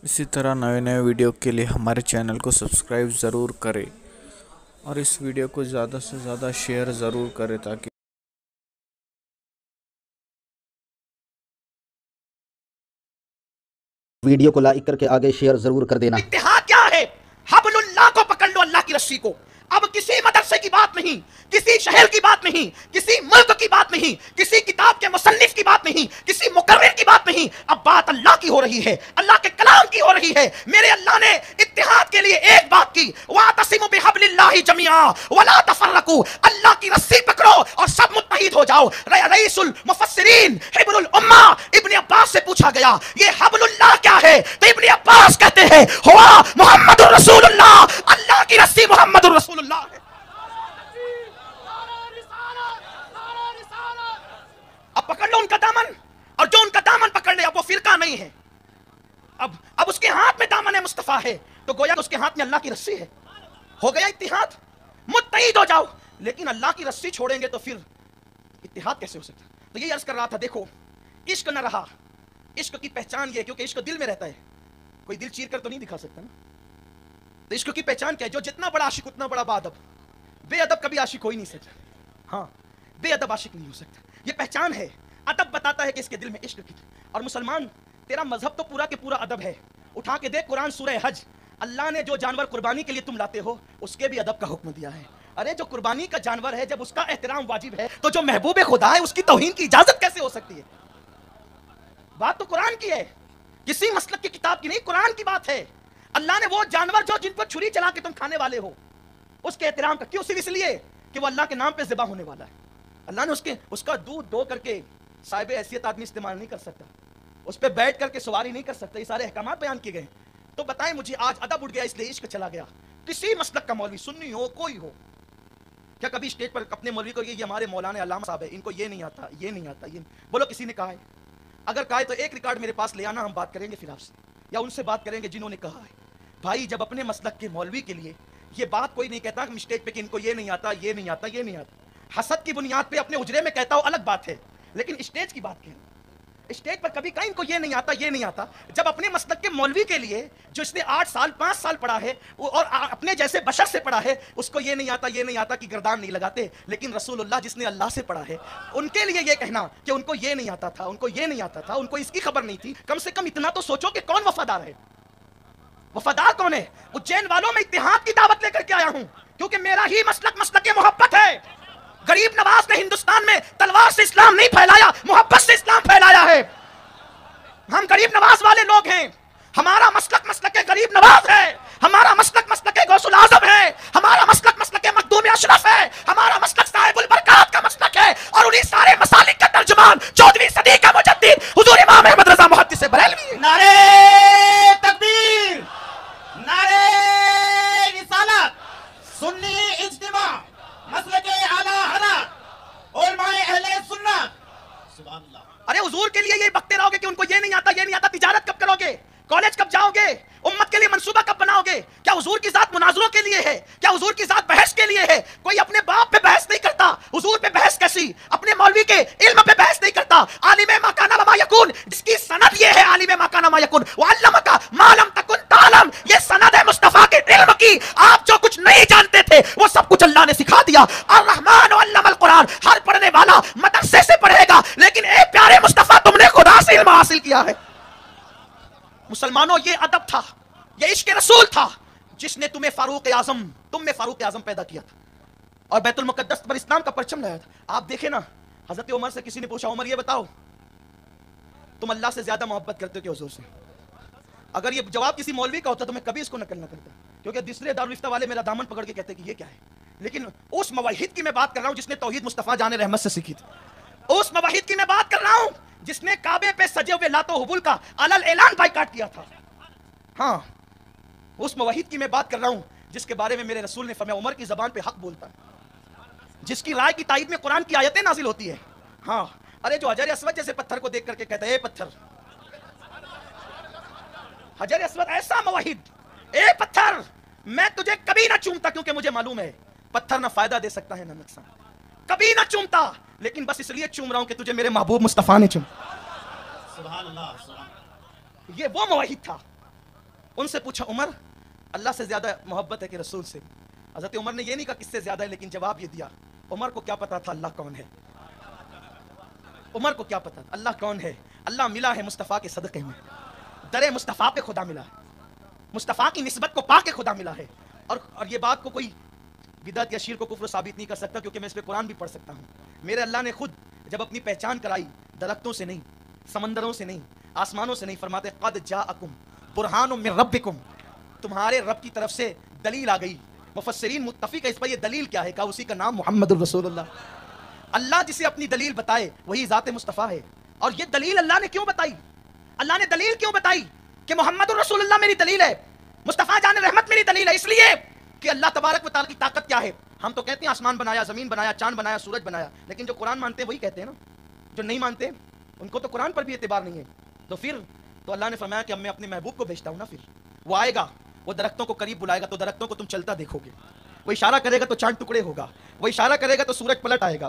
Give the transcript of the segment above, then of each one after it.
इसी तरह नए नए वीडियो के लिए हमारे चैनल को सब्सक्राइब ज़रूर करें और इस वीडियो को ज़्यादा से ज़्यादा शेयर ज़रूर करें ताकि वीडियो को लाइक करके आगे शेयर जरूर कर देना। इत्तिहाद क्या है? हब्लुल्लाह को पकड़ लो, अल्लाह की रस्सी को। अब किसी मदरसे की बात नहीं, किसी शहर की बात नहीं, किसी मुल्क की बात नहीं, किसी किताब के मुसन्निफ की बात नहीं, किसी मुकर्रिर की बात नहीं। अब बात अल्लाह की हो रही है, अल्लाह के कलाम की हो रही है। मेरे अल्लाह ने इत्तिहाद के लिए एक बात की, वातसिमु बिहब्लिल्लाहि जमीआ वला तफर्रकू। अल्लाह की रस्सी पकड़ो और सब मुत्तहिद हो जाओ। रईसुल मुफस्सिरीन हिब्रुल उम्मा इब्न अब्बास से पूछा गया, ये हब्लुल्लाह क्या है? तो इब्न अब्बास कहते हैं, हुआ मुहम्मदुर रसूलुल्लाह। अल्लाह की रस्सी मुहम्मदुर रसूलुल्लाह है। अब पकड़ लो उनका दामन, और जो उनका दामन पकड़ ले, अब वो फिरका नहीं है। अब उसके हाथ में दामन मुस्तफा है, तो गोया उसके हाथ में अल्लाह की रस्सी है। हो गया इत्तिहाद, मुत्तहिद हो जाओ। लेकिन अल्लाह की रस्सी छोड़ेंगे तो फिर इत्तिहाद कैसे हो सकता? तो यही अर्ज कर रहा था, देखो इश्क न रहा। इश्क की पहचान ये, क्योंकि इश्क दिल में रहता है, कोई दिल चीर कर तो नहीं दिखा सकता ना। तो इश्क की पहचान क्या है? जो जितना बड़ा आशिक उतना बड़ा बादब। बेअदब कभी आशिक हो ही नहीं सकता। हाँ, बेअदब आशिक नहीं हो सकता। ये पहचान है। अदब बताता है कि इसके दिल में इश्क की। और मुसलमान, तेरा मजहब तो पूरा के पूरा अदब है। उठा के देख कुरान सूरह हज, अल्लाह ने जो जानवर कुर्बानी के लिए तुम लाते हो उसके भी अदब का हुक्म दिया है। अरे जो कुर्बानी का जानवर है, जब उसका एहतराम वाजिब है, तो जो महबूब खुदा है उसकी तौहीन की इजाजत कैसे हो सकती है? बात तो कुरान की है, किसी मसलक की किताब की नहीं, कुरान की बात है। अल्लाह ने वो जानवर जो जिन पर छुरी चला के तुम खाने वाले हो, उसके एहतराम का क्यों? सिर्फ इसलिए कि वो अल्लाह के नाम पे ज़िबा होने वाला है। अल्लाह ने उसका दूध दो करके साहिब हैसियत आदमी इस्तेमाल नहीं कर सकता, उस पर बैठ करके सवारी नहीं कर सकता। ये सारे अहकामात बयान किए गए। तो बताएं मुझे, आज अदब उठ गया इसलिए इश्क चला गया। किसी मसलक का मौलवी, सुन्नी हो कोई हो, क्या कभी स्टेज पर अपने मौलवी को ये हमारे मौलाना अल्लामा साहब है, इनको ये नहीं आता, ये नहीं आता, ये बोलो किसी ने कहा है? अगर कहा है तो एक रिकॉर्ड मेरे पास ले आना, हम बात करेंगे फिर आपसे, या उनसे बात करेंगे जिन्होंने कहा है। भाई, जब अपने मसलक के मौलवी के लिए ये बात कोई नहीं कहता कि स्टेज पे कि इनको ये नहीं आता, ये नहीं आता, ये नहीं आता। हसद की बुनियाद पे अपने उजरे में कहता हो अलग बात है, लेकिन स्टेज की बात क्या? स्टेज पर कभी कहीं इनको ये नहीं आता, ये नहीं आता। जब अपने मसलक के मौलवी के लिए, जो इसने 8 साल 5 साल पढ़ा है और अपने जैसे बशर से पढ़ा है, उसको ये नहीं आता, ये नहीं आता कि गर्दान नहीं लगाते। लेकिन रसूलुल्लाह जिसने अल्लाह से पढ़ा है, उनके लिए ये कहना कि उनको ये नहीं आता था, उनको ये नहीं आता था, उनको इसकी खबर नहीं थी, कम से कम इतना तो सोचो कि कौन वफादार है। वफादार कौन है? उज्जैन वालों में इत्तिहाद की दावत लेकर के आया हूं, क्योंकि मेरा ही मसलक मोहब्बत है। गरीब नवाज ने हिंदुस्तान में तलवार से इस्लाम नहीं फैलाया, मोहब्बत से इस्लाम फैलाया है। हम गरीब नवाज वाले लोग हैं। हमारा मसलक गरीब नवाज है, हमारा मसलक गौसुल आजम है, हमारा मसलक मखदूम अशरफ है, हमारा मसलक साहिबुल बरकात का मसलक है। और उन्हीं सारे मसालिक का तर्जुमान 14वीं सदी का मुजद्दिद हुजूर इमाम अहमद रजा मुहद्दिस बरेलवी। नारे तकबीर, नारे रिसालत, सुन्नी इज्तिमा, मसलके आला हदरत, उलमाए अहले सुन्नत। सुभान अल्लाह। अरे हुजूर के लिए ये बकते रहोगे कि उनको ये नहीं आता, ये नहीं आता। तिजारत कब करोगे? कॉलेज कब जाओगे? उम्मत के लिए मंसूबा कब बनाओगे? क्या हुजूर की जात मुनाजरों के लिए है? क्या हुजूर की जात बहस के लिए है? कोई अपने बाप पे बहस नहीं करता, हुजूर पे बहस कैसी? अपने मौलवी के इल्म पे बहस नहीं करता। आलिम मा काना व मा यकून, जिसकी सनद ये है, आलिम मा काना व मा यकून व अल्लमका मा लम तकुन तालम। ये सनद है मुस्तफा के इल्म की। आप जो कुछ नहीं जानते थे वो सब कुछ अल्लाह ने सिखा दिया। अर्रहमान अल्लमल कुरान, हर पढ़ने वाला मदरसे से पढ़ेगा, लेकिन ए प्यारे मुस्तफा, तुमने खुदा से इल्म हासिल किया है। मुसलमानों, ये अदब था, ये इश्क रसूल था जिसने तुम में फारूक आजम पैदा किया था और बैतुल मुकद्दस पर इस्लाम का परचम लाया था। आप देखे ना, हजरत उमर से किसी ने पूछा, उमर ये बताओ तुम अल्लाह से ज्यादा मोहब्बत करते हो कि हुजूर से? अगर ये जवाब किसी मौलवी का होता तो मैं कभी इसको नकल न करता, क्योंकि दूसरे दारुल इफ्ता वाले मेरा दामन पकड़ के कहते कि ये क्या है। लेकिन उस मवाहिद की मैं बात कर रहा हूं जिसने तौहीद मुस्तफा जाने रहमत से सीखी थी। उस मवाहिद की मैं बात कर रहा हूं जिसने काबे पे सजे हुए लातो हुबुल का अलल ऐलान बाइकाट किया था। हाँ, उस मवाहिद की मैं बात कर रहा हूं जिसके बारे में मेरे रसूल ने फरमाया, उमर की जबान पे हक बोलता है, जिसकी राय की तायद में कुरान की आयतें नाजिल होती है। हाँ, अरे जो हजर अस्वद जैसे पत्थर को देख करके कहता है, ए पत्थर, हजर अस्वद ऐसा मवाहिद, ए पत्थर, मैं तुझे कभी ना चूमता, क्योंकि मुझे मालूम है पत्थर ना फायदा दे सकता है ना नुकसान, कभी ना चूमता, लेकिन बस इसलिए चूम रहा हूं कि तुझे मेरे महबूब मुस्तफा ने चूम। सुभान अल्लाह, सुभान। ये वो मवाहिद था ان سے پوچھا عمر اللہ سے زیادہ محبت ہے کہ رسول سے؟ حضرت عمر نے یہ نہیں کہا کس سے زیادہ ہے، لیکن جواب یہ دیا، عمر کو کیا پتا تھا اللہ کون ہے، عمر کو کیا پتا اللہ کون ہے، اللہ ملا ہے مصطفیٰ کے صدقے میں، در مصطفیٰ پہ خدا ملا ہے، مصطفیٰ کی نسبت کو پا کے خدا ملا ہے۔ اور یہ بات کو کوئی بدعت یا شرک کو کفر ثابت نہیں کر سکتا، کیونکہ میں اس پہ قرآن بھی پڑھ سکتا ہوں۔ میرے اللہ نے خود جب اپنی پہچان کرائی، درختوں سے نہیں، سمندروں سے نہیں، آسمانوں سے نہیں، فرماتے قد جاءکم برہان من ربکم، تمہارے رب کی طرف سے دلیل آ گئی۔ مفسرین متفق ہے اس پر، یہ دلیل کیا ہے؟ کہا اسی کا نام محمد الرسول اللہ۔ اللہ جسے اپنی دلیل بتائے وہی ذات مصطفیٰ ہے۔ اور یہ دلیل اللہ نے کیوں بتائی؟ اللہ نے دلیل کیوں بتائی کہ محمد الرسول اللہ میری دلیل ہے، مصطفیٰ جان رحمت میری دلیل ہے؟ اس لیے کہ اللہ تبارک و تعالیٰ کی طاقت کیا ہے۔ ہم تو کہتے ہیں آسمان بنایا، زمین بنایا، چاند بنایا، سورج بنایا، لیکن جو قرآن مانتے ہیں وہی کہتے ہیں نا، جو نہیں مانتے ان کو تو قرآن پر بھی اعتبار نہیں ہے۔ تو پھر تو اللہ نے فرمایا کہ اب میں اپنے محبوب کو بھیجتا ہوں نا، پھر وہ آئے گا، وہ درختوں کو قریب بلائے گا تو درختوں کو تم چلتا دیکھو گے، وہ اشارہ کرے گا تو چاند ٹکڑے ہوگا، وہ اشارہ کرے گا تو سورج پلٹ آئے گا،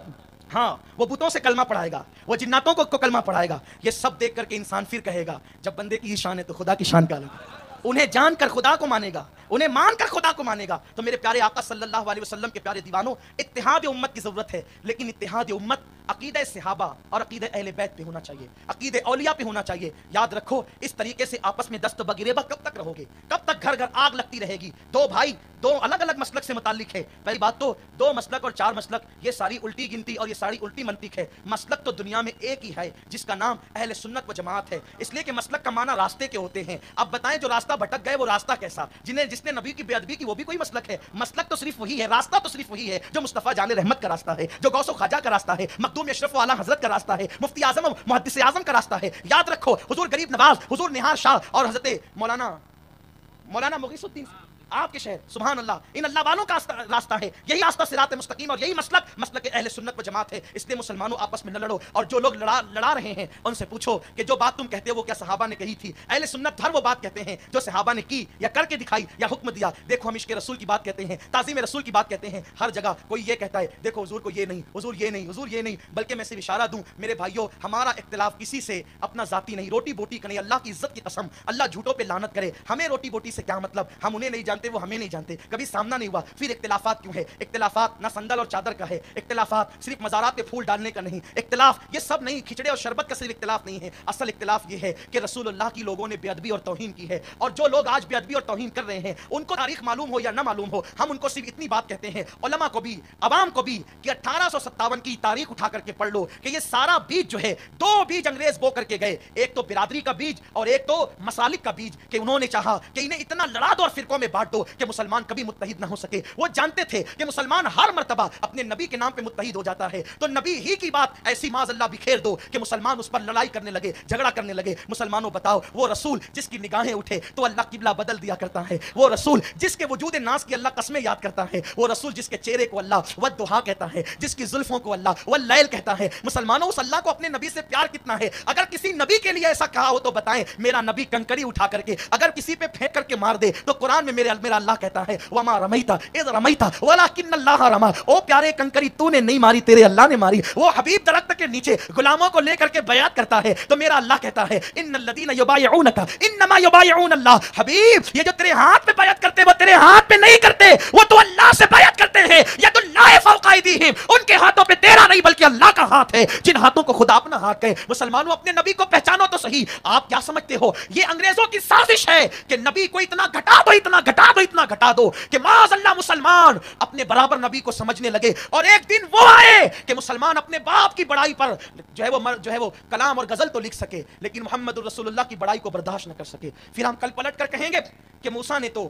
ہاں وہ بتوں سے کلمہ پڑھائے گا، وہ جناتوں کو کلمہ پڑھائے گا۔ یہ سب دیکھ کر کے انسان پھر کہے گا جب بندے کی شان ہے تو خدا کی شان کا الگ ہے۔ انہیں جان کر خدا کو مانے گا، انہیں مان کر خدا کو مانے گا۔ تو میرے پیارے آقا صلی اللہ علیہ وسلم کے پیارے دیوانوں، اتحاد امت کی ضرورت ہے، لیکن اتحاد امت عقیدہ صحابہ اور عقیدہ اہل بیت پہ ہونا چاہیے، عقیدہ اولیاء پہ ہونا چاہیے۔ یاد رکھو اس طریقے سے آپس میں دست بگریبہ کب تک رہو گے؟ کب تک گھر گھر آگ لگتی رہے گی؟ دو بھائی دو الگ الگ مسلک سے متعلق ہے۔ پہلی بات تو دو مسلک اور چار مسلک یہ ساری الٹی گنتی اور یہ ساری الٹی منطق ہے۔ مسلک تو دنیا میں ایک ہی ہے جس کا نام اہل سنت و جماعت ہے، اس لیے کہ مسلک کا معنی راستے کے ہوتے ہیں۔ اب بتائیں جو راستہ بھٹک گئے وہ راستہ کیسا؟ جس نے نبی کی بے ادبی کی وہ بھی کوئی مسلک ہے؟ مسلک تو صرف وہی ہے، راستہ تو صرف وہی ہے جو مصطفیٰ جان رحمت کا راستہ ہے، جو غوث و خواجہ کا راستہ ہے، مخدوم اشرف و اعلیٰ حضرت کا راستہ ہے، مفتی اعظم و محدث اعظم کا راستہ ہے۔ یاد رکھو حضور غریب نواز، حضور نہار شاہ اور حضرت مولانا مغیث الدین آپ کے شہر، سبحان اللہ، ان اللہ والوں کا راستہ ہے، یہی راستہ صراط مستقیم اور یہی مسلک اہل سنت و جماعت ہے۔ اس لیے مسلمانوں آپس میں نہ لڑو، اور جو لوگ لڑا رہے ہیں ان سے پوچھو کہ جو بات تم کہتے ہو وہ کیا صحابہ نے کہی تھی؟ اہل سنت ہر وہ بات کہتے ہیں جو صحابہ نے کی یا کر کے دکھائی یا حکم دیا۔ دیکھو ہم عشق رسول کی بات کہتے ہیں، تعظیم رسول کی بات کہتے ہیں، ہر جگہ کوئی یہ کہتا ہے دیکھو حضور کو یہ نہیں، حضور یہ نہیں، حضور یہ نہیں، بلکہ میں صرف اشارہ دوں میرے بھائیوں، ہمارا اختلاف کسی سے اپنا ذاتی نہیں، روٹی بوٹی کا نہیں۔ اللہ کی عزت کی قسم، اللہ جھوٹوں پہ لعنت کرے، ہمیں روٹی بوٹی سے کیا مطلب؟ ہم انہیں نہیں جانتے، وہ ہمیں نہیں جانتے، کبھی سامنا نہیں ہوا۔ پھر اختلافات کیوں ہے؟ اختلافات نہ سندل اور چادر کا ہے، اختلافات صرف مزارات پہ پھول ڈالنے کا نہیں، اختلاف یہ سب نہیں، کھچڑے اور شربت کا صرف اختلاف نہیں ہے۔ اصل اختلاف یہ ہے کہ رسول اللہ کی لوگوں نے بے ادبی اور توہین کی ہے، اور جو لوگ آج بے ادبی اور توہین کر رہے ہیں ان کو تاریخ معلوم ہو یا نہ معلوم ہو، ہم ان کو صرف اتنی بات کہتے ہیں، علماء کو بھی، عوام کو بھی، کہ 1857 کی تاریخ اٹھا کر کے پڑھ لو کہ یہ سارا بیج جو ہے، دو بیج انگریز بو کر کے گئے، ایک تو برادری کا بیج اور ایک تو مسالک کا بیج، کہ انہوں نے چاہا کہ انہیں اتنا لڑا دو اور فرقوں میں بانٹ دو کہ مسلمان کبھی متحد نہ ہو سکے۔ وہ جانتے تھے کہ مسلمان ہر مرتبہ اپنے نبی کے نام پہ متحد ہو جاتا ہے، تو نبی ہی کی بات ایسی معاذ اللہ بکھیر دو کہ مسلمان اس پر لڑائی کرنے لگے، جھگڑا کرنے لگے۔ مسلمانوں بتاؤ، وہ رسول جس کی نگاہیں اٹھے تو اللہ قبلہ بدل دیا کرتا ہے، وہ رسول جس کے وجود ناز کی اللہ قسمیں یاد کرتا ہے، وہ رسول جس کے چہرے کو اللہ والضحیٰ کہتا ہے، جس کی زلفوں کو اللہ واللیل کہتا ہے۔ مسلمانوں اس اللہ کو اپنے نبی سے پیار کتنا ہے؟ اگر کسی نبی کے لیے ایسا کہا ہو تو بتائیں، میرا نبی کنکری اٹھا کر کے اگر کسی پہ پھینک کر کے مار دے تو قرآن میں میرا اللہ کہتا ہے وما رمیتا اذ رمیتا ولکن اللہ رما، او پیارے کنکری تو نے نہیں ماری، تیرے اللہ نے ماری۔ وہ حبیب درخت کے نیچے غلاموں کو لے کر کے بیعت کرتا ہے تو میرا اللہ کہتا ہے ان الذین یبایعونک انما یبایعون اللہ، حبیب یہ جو تیرے ہاتھ پہ بیعت کرتے وہ تیرے ہاتھ پہ نہیں کرتے، وہ تو اللہ سے بیعت کرتے ہیں۔ ید اللہ فوق ایدیہم، ان کے ہاتھوں پہ تیرا نہیں بلکہ اللہ کا ہاتھ ہے، جن ہاتھوں کو خدا اپنا ہاتھ کہے۔ مسلمانوں اپنے نبی کو پہچانو تو صحیح، آپ کیا سمجھتے ہو یہ انگریزوں کی سازش ہے کہ نبی کو اتنا گھٹا دو، اتنا گھٹا دو، اتنا گھٹا دو کہ معاذ اللہ مسلمان اپنے برابر نبی کو سمجھنے لگے، اور ایک دن وہ آئے کہ مسلمان اپنے باپ کی بڑائی پر جو ہے وہ کلام اور غزل تو لکھ سکے لیکن محمد الرسول اللہ کی بڑائی کو برداشت نہ کر سکے۔ پھر ہم کل پلٹ کر کہیں گے کہ موسیٰ نے تو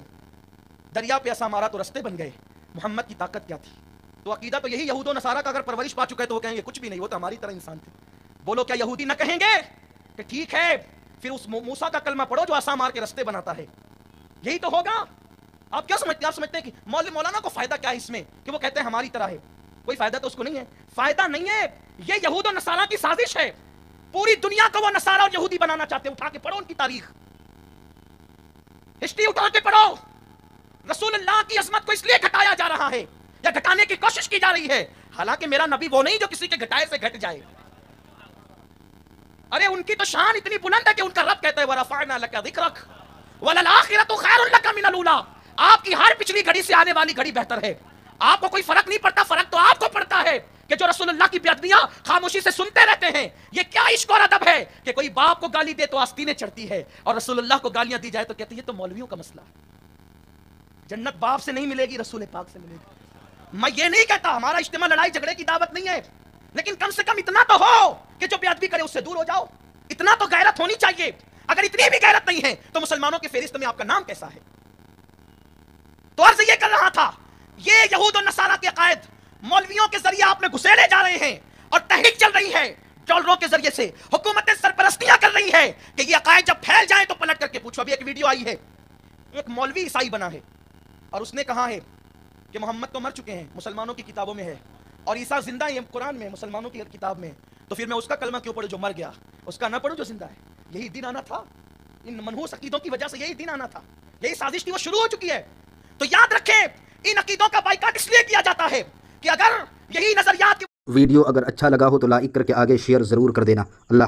دریا پہ ایسا مارا تو رستے بن گئے، محمد کی طاقت کیا تھی؟ تو عقیدہ تو یہی یہود و نصارہ کا اگر پرورش پا چکا ہے تو وہ کہیں گے کچھ بھی نہیں، وہ تو ہماری طرح انسان تھے۔ بولو کیا یہودی نہ کہیں گے کہ ٹھیک ہے پھر اس موسیٰ کا کلمہ پڑھو جو عصا مار کے رستے بناتا ہے؟ یہی تو ہوگا۔ آپ کیا سمجھتے ہیں؟ آپ سمجھتے ہیں کہ مولانا کو فائدہ کیا ہے اس میں کہ وہ کہتے ہیں ہماری طرح ہے؟ کوئی فائدہ تو اس کو نہیں ہے، فائدہ نہیں ہے، یہ یہود و نصارہ کی سازش ہے۔ پوری دنیا کو وہ نصارہ اور یہودی بنانا چاہتے ہیں۔ اٹھا کے پڑھو ان کی تاریخ، ہسٹری اٹھا کے پڑھو۔ رسول اللہ کی عظمت کو اس لیے گھٹایا جا رہا ہے یا گھٹانے کی کوشش کی جا رہی ہے، حالانکہ میرا نبی وہ نہیں جو کسی کے گھٹائے سے گھٹ جائے۔ ارے ان کی تو شان اتنی بلند ہے کہ ان کا رب کہتا ہے وَرَفَعْنَا لَكَ ذِكْرَكَ، वलल-आखिरतु खैरुल लका मिनल ऊला, आपकी हर पिछली घड़ी से आने वाली घड़ी बेहतर है। आपको कोई फर्क नहीं पड़ता, फर्क तो आपको पड़ता है कि जो रसूलुल्लाह की बेअदबियां खामोशी से सुनते रहते हैं। ये क्या इश्क और अदब है कि कोई बाप को गाली दे तो आस्तीनें चढ़ती है, और रसूलुल्लाह को गालियां दी जाए तो कहती है ये तो मौलवियों का मसला है। जन्नत बाप से नहीं मिलेगी, रसूल पाक से मिलेगी। मैं ये नहीं कहता हमारा इज्तिमा लड़ाई झगड़े की दावत नहीं है, लेकिन कम से कम इतना तो हो कि जो बेअदबी करे उससे दूर हो जाओ। इतना तो गैरत होनी चाहिए। अगर इतनी भी गैरत नहीं है तो मुसलमानों की फेरिस्त में आपका नाम कैसा है? तो अर्ज ये कर रहा था, ये यहूद और नसारा के अकायद मौलवियों के जरिए आप में घुसेड़े जा रहे हैं, और तहरीक चल रही है डॉलरों के जरिए से, हुकूमतें सरपरस्तियां कर रही है कि ये अकायद जब फैल जाए तो पलट करके पूछो। अभी एक वीडियो आई है, एक मौलवी ईसाई बना है और उसने कहा है कि मोहम्मद तो मर चुके हैं, मुसलमानों की किताबों में है, और ईसा जिंदा है कुरान में, मुसलमानों की किताब में, तो फिर मैं उसका कलमा क्यों पढ़ूं जो मर गया, उसका ना पढ़ूं जो जिंदा है। यही दिन आना था, इन मनहूस अकीदों की वजह से यही दिन आना था, यही साजिश थी, वो शुरू हो चुकी है। तो याद रखें, इन अकीदों का बाइकाट इसलिए किया जाता है कि अगर यही नजरियात वीडियो अगर अच्छा लगा हो तो लाइक करके आगे शेयर ज़रूर कर देना। अल्लाह